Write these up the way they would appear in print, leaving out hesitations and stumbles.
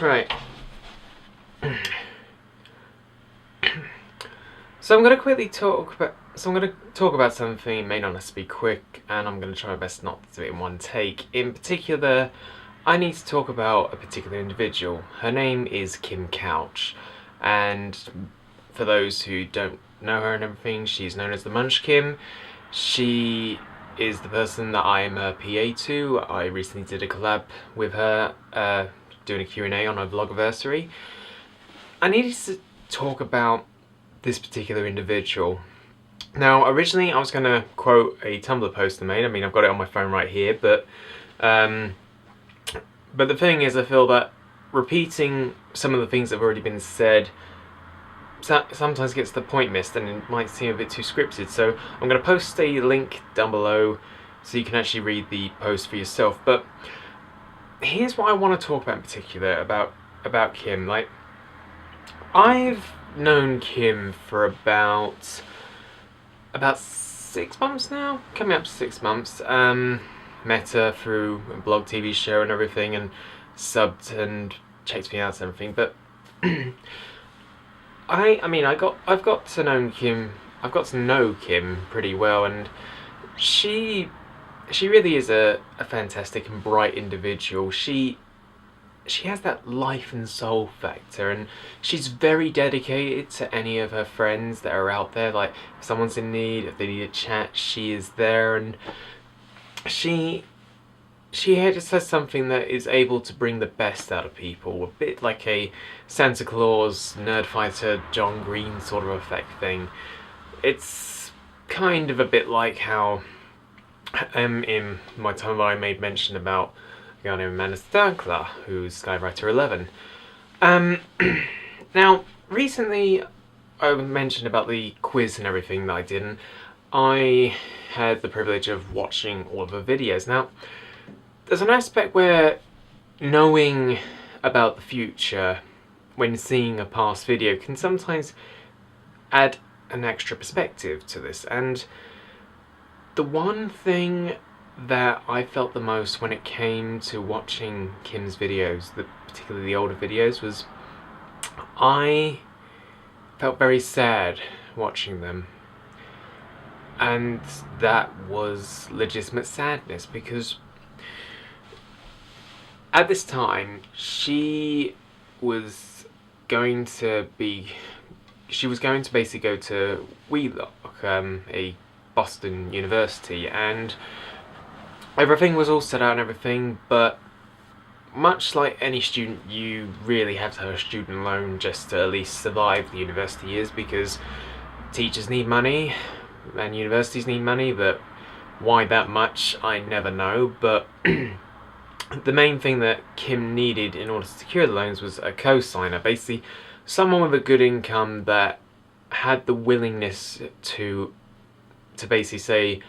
Right. So I'm gonna quickly talk about. So I'm gonna talk about something. It may not necessarily be quick, and I'm gonna try my best not to do it in one take. In particular, I need to talk about a particular individual. Her name is Kim Couch, and for those who don't know her and everything, she's known as the Munch Kim. She is the person that I am a PA to. I recently did a collab with her, doing a Q&A on her vlogiversary. I needed to talk about this particular individual. Now, originally I was going to quote a Tumblr post I made. I mean, I've got it on my phone right here, but the thing is, I feel that repeating some of the things that have already been said sometimes gets the point missed, and it might seem a bit too scripted. So I'm going to post a link down below so you can actually read the post for yourself. But here's what I want to talk about in particular about Kim. Like, I've known Kim for about 6 months now, coming up to 6 months. Met her through a blog, TV show, and everything, and subbed and checked me out and everything. But I've got to know Kim. I've got to know Kim pretty well, and she really is a fantastic and bright individual. She has that life and soul factor, and she's very dedicated to any of her friends that are out there. Like, if someone's in need, if they need a chat, she is there, and she just has something that is able to bring the best out of people. A bit like a Santa Claus, nerd fighter, John Green sort of effect thing. It's kind of a bit like how in my time I made mention about a guy named Amanda Sternkler, who's Skywriter 11. Now, recently I mentioned about the quiz and everything that I did, and I had the privilege of watching all of her videos. Now, there's an aspect where knowing about the future when seeing a past video can sometimes add an extra perspective to this, and the one thing that I felt the most when it came to watching Kim's videos, particularly the older videos, was I felt very sad watching them. And that was legitimate sadness, because at this time she was going to basically go to Wheelock, a Boston University, and everything was all set out and everything, but much like any student, you really have to have a student loan just to at least survive the university years, because teachers need money and universities need money, but why that much, I never know. But the main thing that Kim needed in order to secure the loans was a co-signer, basically someone with a good income that had the willingness to basically say,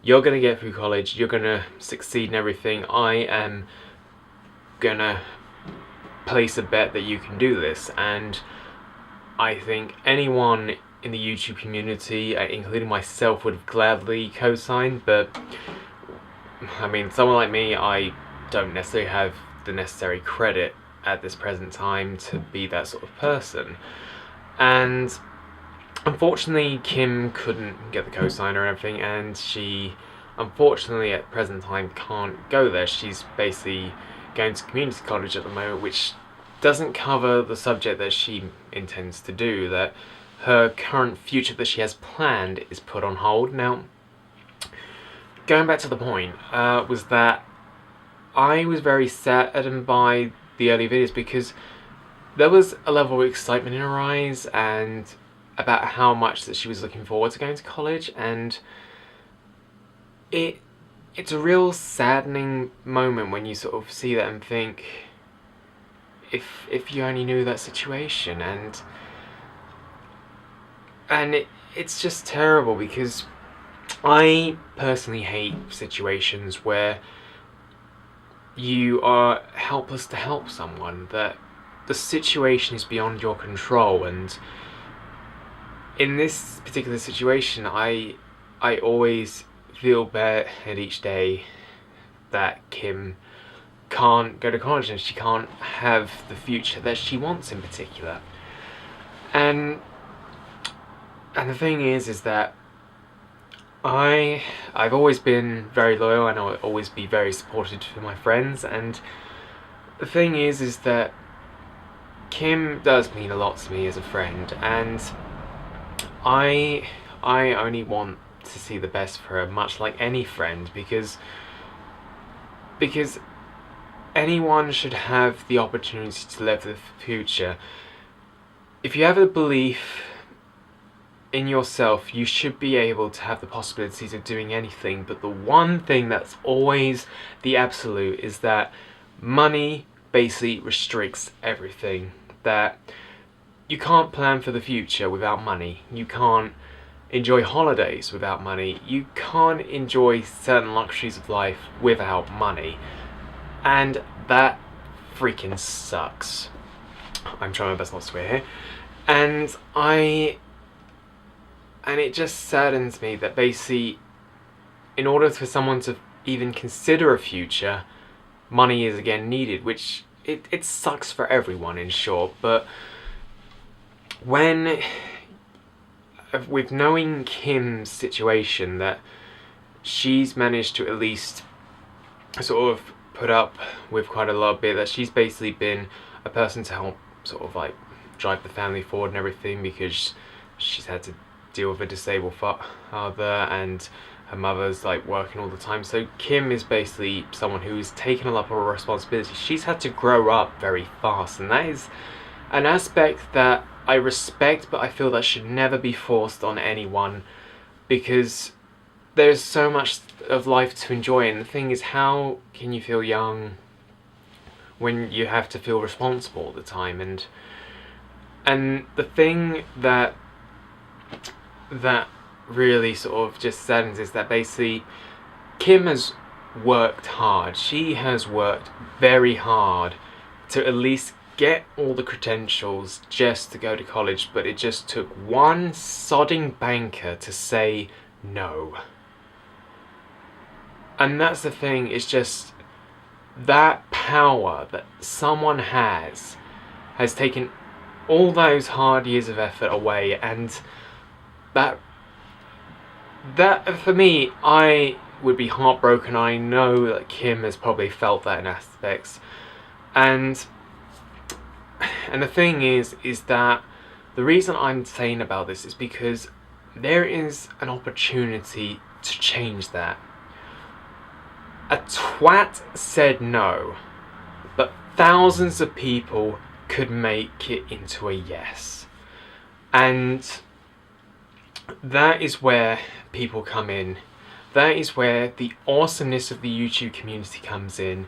you're going to get through college, you're going to succeed in everything, I am going to place a bet that you can do this. And I think anyone in the YouTube community, including myself, would have gladly co-signed, but I mean, someone like me, I don't necessarily have the necessary credit at this present time to be that sort of person. And unfortunately, Kim couldn't get the co-signer and everything, and she unfortunately at present time can't go there. She's basically going to community college at the moment, which doesn't cover the subject that she intends to do. That her current future that she has planned is put on hold. Now, going back to the point, was that I was very saddened by the early videos, because there was a level of excitement in her eyes and about how much that she was looking forward to going to college, and it's a real saddening moment when you sort of see that and think, if you only knew that situation. And it's just terrible, because I personally hate situations where you are helpless to help someone, that the situation is beyond your control. And in this particular situation, I always feel bad each day that Kim can't go to college and she can't have the future that she wants in particular. And the thing is that I've always been very loyal and I'll always be very supportive to my friends, and the thing is that Kim does mean a lot to me as a friend, and I only want to see the best for her, much like any friend, because anyone should have the opportunity to live the future. If you have a belief in yourself, you should be able to have the possibilities of doing anything, but the one thing that's always the absolute is that money basically restricts everything. That you can't plan for the future without money, you can't enjoy holidays without money, you can't enjoy certain luxuries of life without money, and that freaking sucks. I'm trying my best not to swear here. And it just saddens me that basically, in order for someone to even consider a future, money is again needed, which it sucks for everyone in short. But with knowing Kim's situation, that she's managed to at least sort of put up with quite a lot of it, that she's basically been a person to help sort of like drive the family forward and everything, because she's had to deal with a disabled father and her mother's like working all the time. So Kim is basically someone who's taken a lot of responsibility. She's had to grow up very fast, and that is an aspect that I respect, but I feel that should never be forced on anyone, because there's so much of life to enjoy. And the thing is, how can you feel young when you have to feel responsible all the time? And the thing that really sort of just saddens is that basically Kim has worked hard. She has worked very hard to at least get all the credentials just to go to college, but it just took one sodding banker to say no. And that's the thing, it's just that power that someone has taken all those hard years of effort away, and that for me, I would be heartbroken. I know that Kim has probably felt that in aspects, and the thing is that the reason I'm saying about this is because there is an opportunity to change that. A twat said no, but thousands of people could make it into a yes. And that is where people come in. That is where the awesomeness of the YouTube community comes in.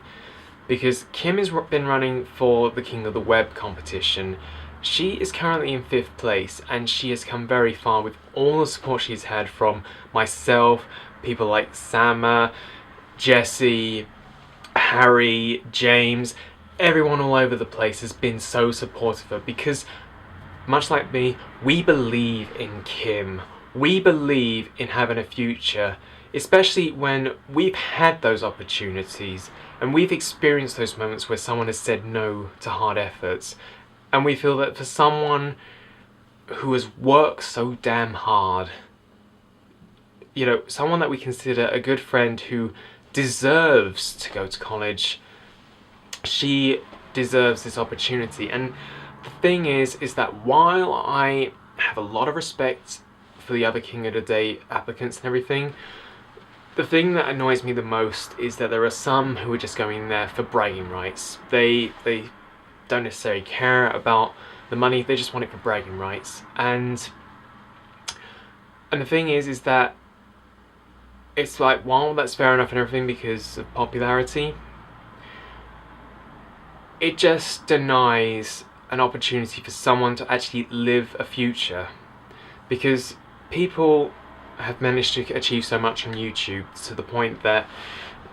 Because Kim has been running for the King of the Web competition. She is currently in 5th place, and she has come very far with all the support she's had from myself, people like Sama, Jesse, Harry, James. Everyone all over the place has been so supportive of her, because much like me, we believe in Kim. We believe in having a future, especially when we've had those opportunities and we've experienced those moments where someone has said no to hard efforts. And we feel that for someone who has worked so damn hard, you know, someone that we consider a good friend who deserves to go to college, she deserves this opportunity. And the thing is that while I have a lot of respect for the other King of the Day applicants and everything, the thing that annoys me the most is that there are some who are just going there for bragging rights. They don't necessarily care about the money, they just want it for bragging rights. And the thing is that it's like, while that's fair enough and everything because of popularity, it just denies an opportunity for someone to actually live a future. Because people have managed to achieve so much on YouTube to the point that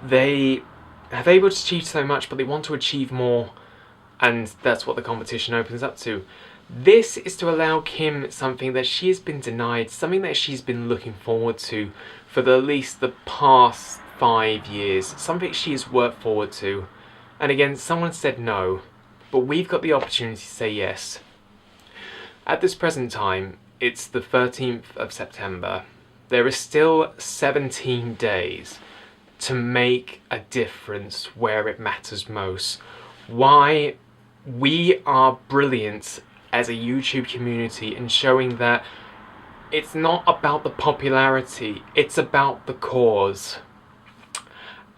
they have able to achieve so much, but they want to achieve more, and that's what the competition opens up to. This is to allow Kim something that she has been denied, something that she's been looking forward to for at least the past 5 years, something she has worked forward to. And again, someone said no, but we've got the opportunity to say yes. At this present time, it's the 13th of September. There is still 17 days to make a difference where it matters most. Why we are brilliant as a YouTube community in showing that it's not about the popularity, it's about the cause.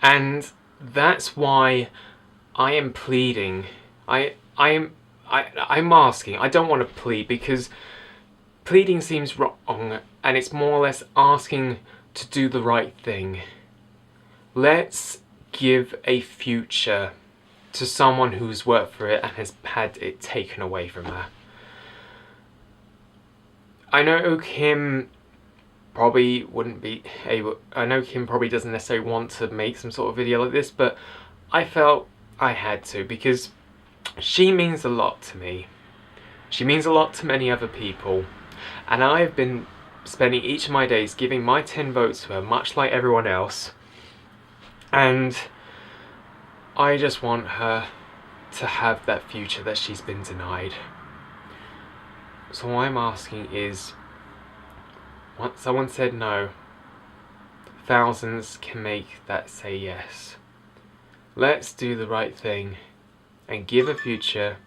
And that's why I am pleading. I'm asking. I don't want to plead because pleading seems wrong, and it's more or less asking to do the right thing. Let's give a future to someone who's worked for it and has had it taken away from her. I know Kim probably wouldn't be able, I know Kim probably doesn't necessarily want to make some sort of video like this, but I felt I had to because she means a lot to me. She means a lot to many other people, and I've been spending each of my days giving my 10 votes to her, much like everyone else, and I just want her to have that future that she's been denied. So what I'm asking is, once someone said no, thousands can make that say yes. Let's do the right thing and give a future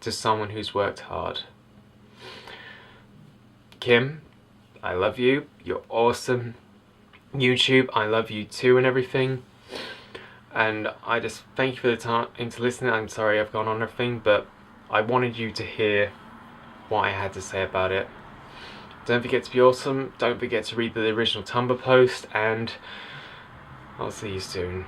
to someone who's worked hard. Kim, I love you. You're awesome. YouTube, I love you too and everything. And I just thank you for the time to listen. I'm sorry I've gone on everything, but I wanted you to hear what I had to say about it. Don't forget to be awesome. Don't forget to read the original Tumblr post, and I'll see you soon.